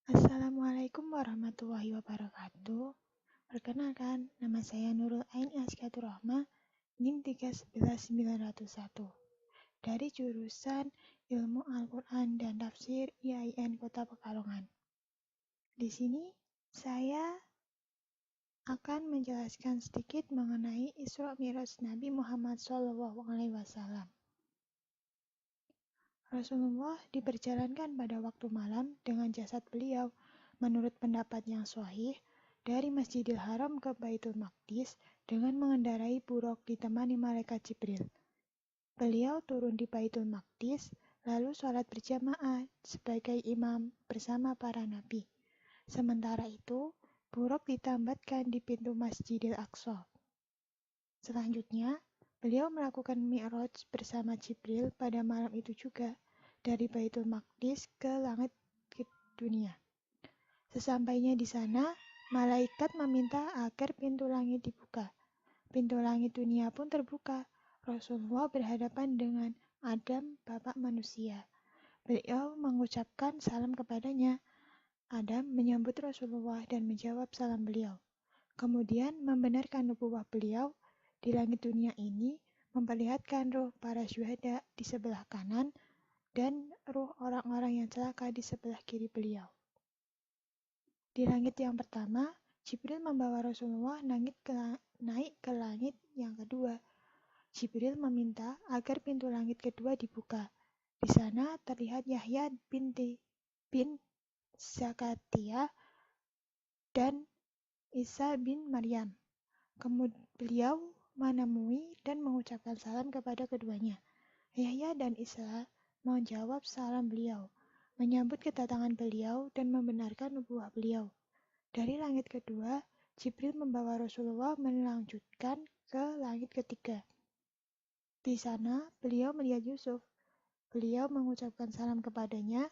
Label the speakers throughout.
Speaker 1: Assalamualaikum warahmatullahi wabarakatuh. Perkenalkan, nama saya Nurul Ain Askatur Rahma, NIM 311901, dari jurusan Ilmu Al-Quran dan Tafsir IAIN Kota Pekalongan. Di sini, saya akan menjelaskan sedikit mengenai Isra Mi'raj Nabi Muhammad SAW. Rasulullah diperjalankan pada waktu malam dengan jasad beliau, menurut pendapat yang sahih, dari Masjidil Haram ke Baitul Maqdis dengan mengendarai buruk ditemani malaikat Jibril. Beliau turun di Baitul Maqdis, lalu sholat berjamaah sebagai imam bersama para nabi. Sementara itu, buruk ditambatkan di pintu Masjidil Aqsa. Selanjutnya, beliau melakukan Mi'raj bersama Jibril pada malam itu juga, dari Baitul Maqdis ke langit ke dunia. Sesampainya di sana, malaikat meminta agar pintu langit dibuka. Pintu langit dunia pun terbuka. Rasulullah berhadapan dengan Adam, bapak manusia. Beliau mengucapkan salam kepadanya. Adam menyambut Rasulullah dan menjawab salam beliau. Kemudian membenarkan nubuwah beliau. Di langit dunia ini memperlihatkan ruh para syuhada di sebelah kanan dan ruh orang-orang yang celaka di sebelah kiri beliau. Di langit yang pertama, Jibril membawa Rasulullah naik ke langit yang kedua. Jibril meminta agar pintu langit kedua dibuka. Di sana terlihat Yahya bin Zakaria dan Isa bin Maryam. Kemudian beliau menemui dan mengucapkan salam kepada keduanya. Yahya dan Isa menjawab salam beliau, menyambut kedatangan beliau dan membenarkan nubuwah beliau. Dari langit kedua, Jibril membawa Rasulullah melanjutkan ke langit ketiga. Di sana, beliau melihat Yusuf. Beliau mengucapkan salam kepadanya.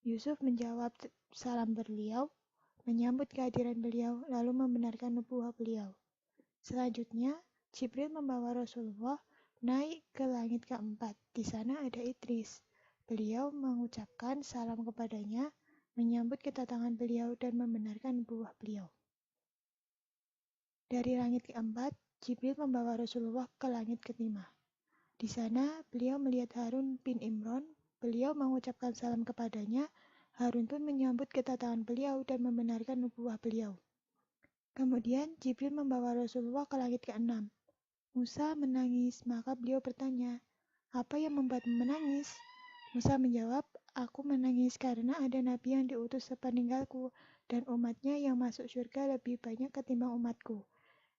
Speaker 1: Yusuf menjawab salam beliau, menyambut kehadiran beliau, lalu membenarkan nubuwah beliau. Selanjutnya, Jibril membawa Rasulullah naik ke langit keempat. Di sana ada Idris. Beliau mengucapkan salam kepadanya, menyambut kedatangan beliau dan membenarkan nubuwah beliau. Dari langit keempat, Jibril membawa Rasulullah ke langit kelima. Di sana, beliau melihat Harun bin Imran. Beliau mengucapkan salam kepadanya. Harun pun menyambut kedatangan beliau dan membenarkan nubuwah beliau. Kemudian, Jibril membawa Rasulullah ke langit keenam. Musa menangis, maka beliau bertanya, "Apa yang membuatmu menangis?" Musa menjawab, "Aku menangis karena ada nabi yang diutus sepeninggalku dan umatnya yang masuk surga lebih banyak ketimbang umatku."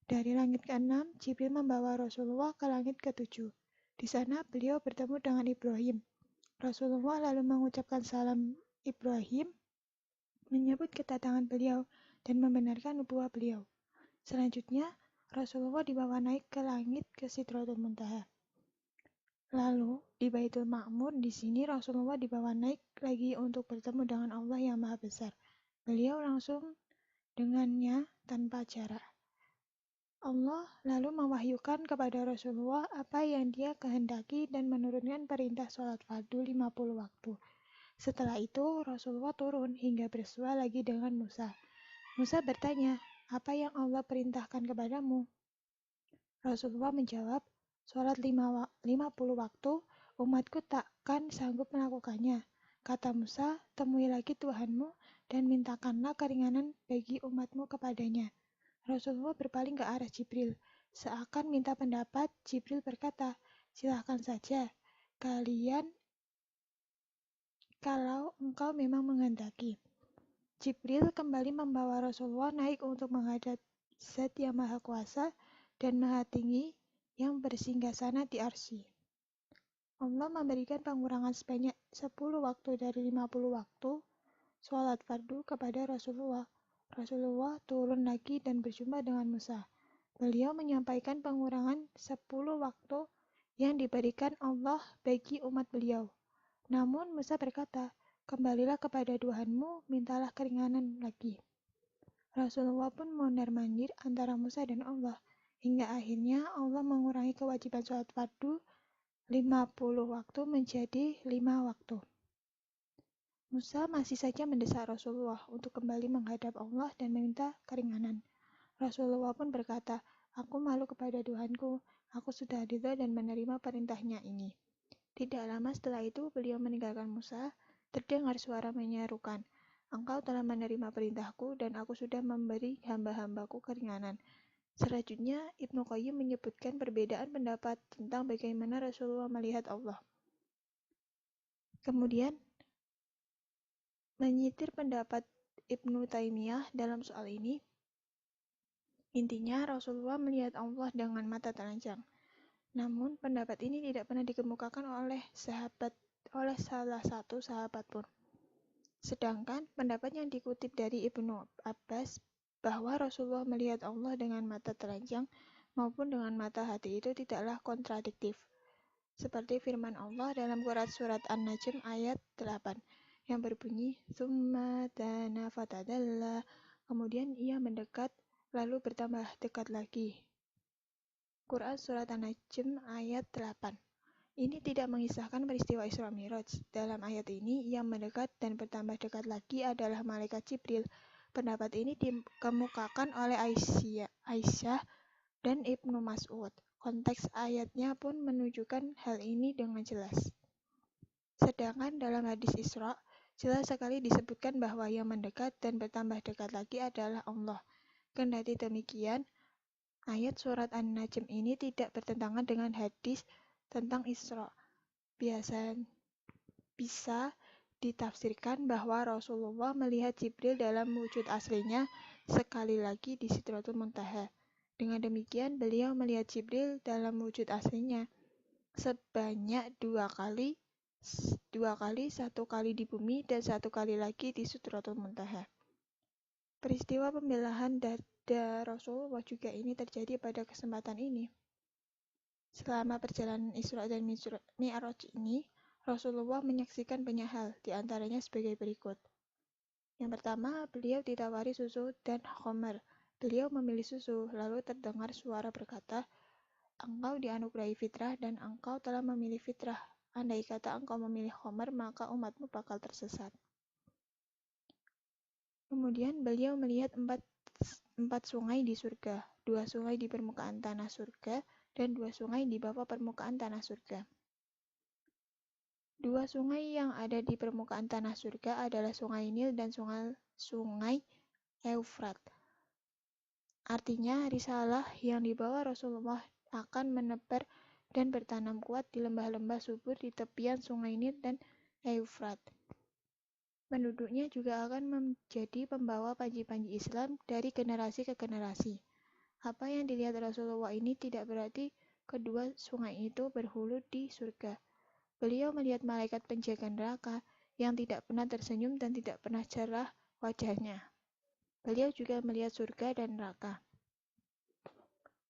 Speaker 1: Dari langit keenam, Jibril membawa Rasulullah ke langit ketujuh. Di sana beliau bertemu dengan Ibrahim. Rasulullah lalu mengucapkan salam Ibrahim, menyebut kedatangan beliau dan membenarkan nubuwah beliau. Selanjutnya, Rasulullah dibawa naik ke langit ke Sidratul Muntaha. Lalu, di Baitul Ma'mur, di sini Rasulullah dibawa naik lagi untuk bertemu dengan Allah yang Maha Besar. Beliau langsung dengannya tanpa jarak. Allah lalu mewahyukan kepada Rasulullah apa yang dia kehendaki dan menurunkan perintah sholat fardu 50 waktu. Setelah itu, Rasulullah turun hingga bersua lagi dengan Musa. Musa bertanya, "Apa yang Allah perintahkan kepadamu?" Rasulullah menjawab, "Sholat 50 waktu, umatku takkan sanggup melakukannya." Kata Musa, "Temui lagi Tuhanmu dan mintakanlah keringanan bagi umatmu kepadanya." Rasulullah berpaling ke arah Jibril. Seakan minta pendapat, Jibril berkata, "Silahkan saja, kalau engkau memang menghendaki." Jibril kembali membawa Rasulullah naik untuk menghadap Zat yang Maha Kuasa dan Maha Tinggi yang bersinggasana di Arsy. Allah memberikan pengurangan sebanyak 10 waktu dari 50 waktu sholat fardu kepada Rasulullah. Rasulullah turun lagi dan berjumpa dengan Musa. Beliau menyampaikan pengurangan 10 waktu yang diberikan Allah bagi umat beliau. Namun Musa berkata, "Kembalilah kepada Tuhanmu, mintalah keringanan lagi." Rasulullah pun mondar-mandir antara Musa dan Allah, hingga akhirnya Allah mengurangi kewajiban sholat fardu 50 waktu menjadi 5 waktu. Musa masih saja mendesak Rasulullah untuk kembali menghadap Allah dan meminta keringanan. Rasulullah pun berkata, "Aku malu kepada Tuhanku, aku sudah ridha dan menerima perintahnya ini." Tidak lama setelah itu, beliau meninggalkan Musa. Terdengar suara menyerukan, "Engkau telah menerima perintahku dan aku sudah memberi hamba-hambaku keringanan." Selanjutnya, Ibnu Qayyim menyebutkan perbedaan pendapat tentang bagaimana Rasulullah melihat Allah. Kemudian, menyitir pendapat Ibnu Taimiyah dalam soal ini, intinya Rasulullah melihat Allah dengan mata telanjang. Namun, pendapat ini tidak pernah dikemukakan oleh salah satu sahabat pun. Sedangkan pendapat yang dikutip dari Ibnu Abbas bahwa Rasulullah melihat Allah dengan mata telanjang maupun dengan mata hati itu tidaklah kontradiktif. Seperti firman Allah dalam surat An-Najm ayat 8 yang berbunyi, "Tsumma dana fatadalla." Kemudian ia mendekat lalu bertambah dekat lagi. Quran surat An-Najm ayat 8. Ini tidak mengisahkan peristiwa Isra Mi'raj. Dalam ayat ini, yang mendekat dan bertambah dekat lagi adalah malaikat Jibril. Pendapat ini dikemukakan oleh Aisyah dan Ibnu Mas'ud. Konteks ayatnya pun menunjukkan hal ini dengan jelas. Sedangkan dalam hadis Isra, jelas sekali disebutkan bahwa yang mendekat dan bertambah dekat lagi adalah Allah. Kendati demikian, ayat surat An-Najm ini tidak bertentangan dengan hadis tentang Isra. Bisa ditafsirkan bahwa Rasulullah melihat Jibril dalam wujud aslinya sekali lagi di Sidratul Muntaha. Dengan demikian, beliau melihat Jibril dalam wujud aslinya sebanyak dua kali, satu kali di bumi dan satu kali lagi di Sidratul Muntaha. Peristiwa pembelahan dada Rasulullah juga ini terjadi pada kesempatan ini. Selama perjalanan Isra dan Mi'raj ini, Rasulullah menyaksikan banyak hal, di antaranya sebagai berikut. Yang pertama, beliau ditawari susu dan khamar. Beliau memilih susu, lalu terdengar suara berkata, "Engkau dianugerahi fitrah dan engkau telah memilih fitrah. Andai kata engkau memilih khamar, maka umatmu bakal tersesat." Kemudian beliau melihat empat sungai di surga, 2 sungai di permukaan tanah surga, dan 2 sungai di bawah permukaan tanah surga. 2 sungai yang ada di permukaan tanah surga adalah Sungai Nil dan Sungai Eufrat. Artinya, risalah yang dibawa Rasulullah akan menebar dan bertanam kuat di lembah-lembah subur di tepian Sungai Nil dan Eufrat. Penduduknya juga akan menjadi pembawa panji-panji Islam dari generasi ke generasi. Apa yang dilihat Rasulullah ini tidak berarti kedua sungai itu berhulu di surga. Beliau melihat malaikat penjaga neraka yang tidak pernah tersenyum dan tidak pernah cerah wajahnya. Beliau juga melihat surga dan neraka.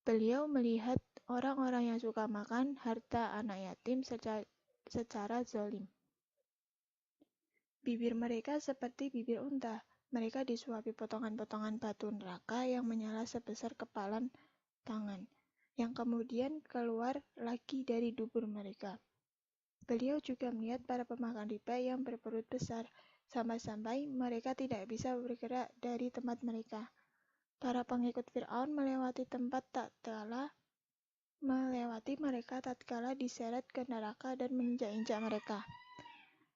Speaker 1: Beliau melihat orang-orang yang suka makan harta anak yatim secara zalim. Bibir mereka seperti bibir unta. Mereka disuapi potongan-potongan batu neraka yang menyala sebesar kepalan tangan, yang kemudian keluar lagi dari dubur mereka. Beliau juga melihat para pemakan riba yang berperut besar, sampai-sampai mereka tidak bisa bergerak dari tempat mereka. Para pengikut Fir'aun melewati mereka tatkala diseret ke neraka dan menginjak-injak mereka.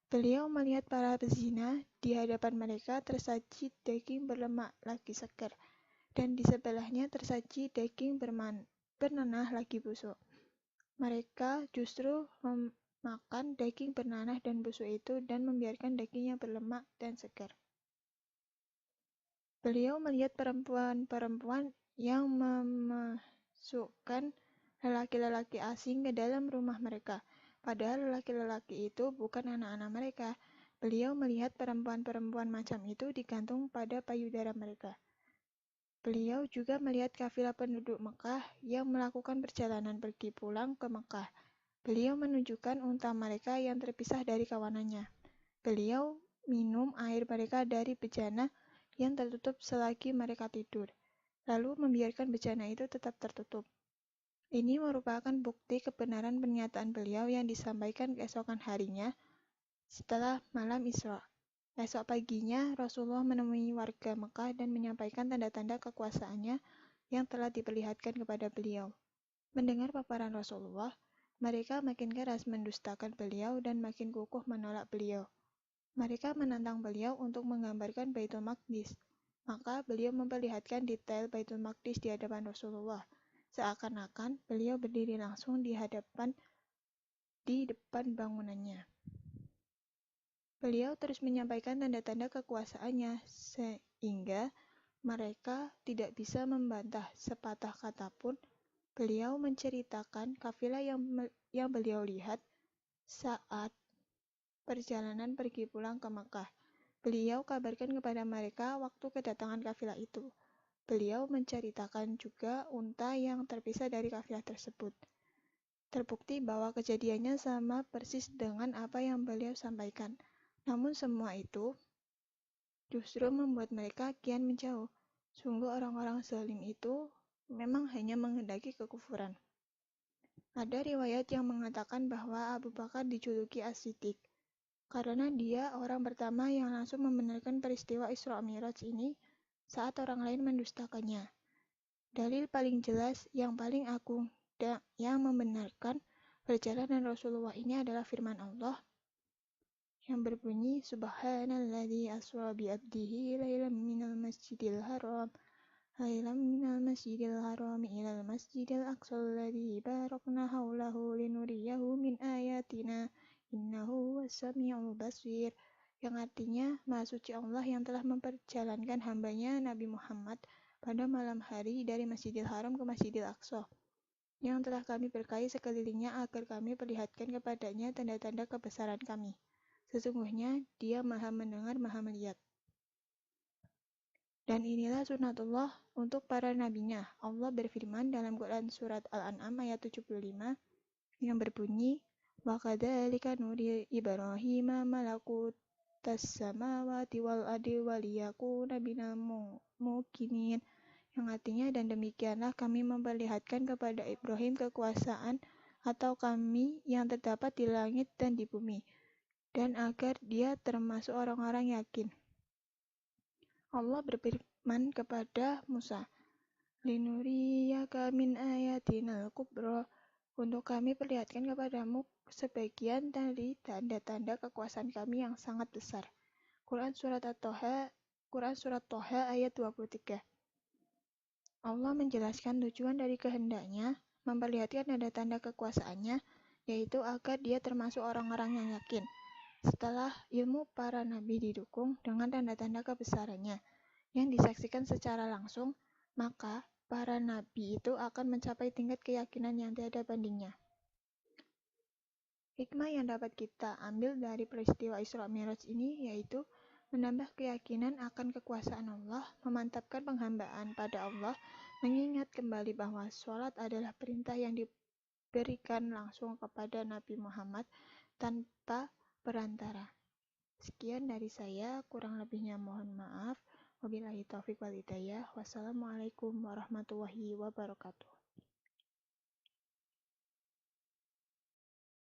Speaker 1: Beliau melihat para pezina, di hadapan mereka tersaji daging berlemak lagi segar, dan di sebelahnya tersaji daging bernanah lagi busuk. Mereka justru makan daging bernanah dan busuk itu dan membiarkan dagingnya berlemak dan segar. Beliau melihat perempuan-perempuan yang memasukkan lelaki-lelaki asing ke dalam rumah mereka, padahal lelaki-lelaki itu bukan anak-anak mereka. Beliau melihat perempuan-perempuan macam itu digantung pada payudara mereka. Beliau juga melihat kafilah penduduk Mekah yang melakukan perjalanan pergi pulang ke Mekah. Beliau menunjukkan unta mereka yang terpisah dari kawanannya. Beliau minum air mereka dari bejana yang tertutup selagi mereka tidur, lalu membiarkan bejana itu tetap tertutup. Ini merupakan bukti kebenaran pernyataan beliau yang disampaikan keesokan harinya setelah malam Isra. Esok paginya, Rasulullah menemui warga Mekah dan menyampaikan tanda-tanda kekuasaannya yang telah diperlihatkan kepada beliau. Mendengar paparan Rasulullah, mereka makin keras mendustakan beliau dan makin kukuh menolak beliau. Mereka menantang beliau untuk menggambarkan Baitul Maqdis. Maka beliau memperlihatkan detail Baitul Maqdis di hadapan Rasulullah, seakan-akan beliau berdiri langsung di depan bangunannya. Beliau terus menyampaikan tanda-tanda kekuasaannya, sehingga mereka tidak bisa membantah sepatah kata pun. Beliau menceritakan kafilah yang beliau lihat saat perjalanan pergi pulang ke Makkah. Beliau kabarkan kepada mereka waktu kedatangan kafilah itu. Beliau menceritakan juga unta yang terpisah dari kafilah tersebut. Terbukti bahwa kejadiannya sama persis dengan apa yang beliau sampaikan. Namun semua itu justru membuat mereka kian menjauh. Sungguh orang-orang zalim itu memang hanya menghendaki kekufuran. Ada riwayat yang mengatakan bahwa Abu Bakar dijuluki As-Siddiq karena dia orang pertama yang langsung membenarkan peristiwa Isra Mi'raj ini saat orang lain mendustakannya. Dalil paling jelas yang paling agung yang membenarkan perjalanan Rasulullah ini adalah firman Allah yang berbunyi Subhanalladzi asra bi abdihi lailan minal masjidil haram ilal masjidil aqsa alladzi barakna haulahu linuriyahu min ayatina innahu was-sami'ul basir, yang artinya Maha Suci Allah yang telah memperjalankan hambanya Nabi Muhammad pada malam hari dari Masjidil Haram ke Masjidil Aqsa, yang telah kami berkahi sekelilingnya agar kami perlihatkan kepadanya tanda-tanda kebesaran kami. Sesungguhnya dia maha mendengar, maha melihat. Dan inilah sunatullah untuk para nabinya. Allah berfirman dalam Quran Surat Al-An'am ayat 75 yang berbunyi wa kadzalika nuri Ibrahim malakutas samawati wal ardi waliyakuna minal muqinin, yang artinya dan demikianlah kami memperlihatkan kepada Ibrahim kekuasaan atau kami yang terdapat di langit dan di bumi, dan agar dia termasuk orang-orang yakin. Allah berfirman kepada Musa, linuriyaka min ayatinal kubra, untuk kami perlihatkan kepadamu sebagian dari tanda-tanda kekuasaan kami yang sangat besar. Quran Surat Toha ayat 23. Allah menjelaskan tujuan dari kehendaknya memperlihatkan tanda-tanda kekuasaannya, yaitu agar dia termasuk orang-orang yang yakin. Setelah ilmu para nabi didukung dengan tanda-tanda kebesarannya yang disaksikan secara langsung, maka para nabi itu akan mencapai tingkat keyakinan yang tiada bandingnya. Hikmah yang dapat kita ambil dari peristiwa Isra Mi'raj ini yaitu menambah keyakinan akan kekuasaan Allah, memantapkan penghambaan pada Allah, mengingat kembali bahwa sholat adalah perintah yang diberikan langsung kepada Nabi Muhammad tanpa perantara. Sekian dari saya, kurang lebihnya mohon maaf. Wabillahi taufiq wal hidayah. Wassalamualaikum warahmatullahi wabarakatuh.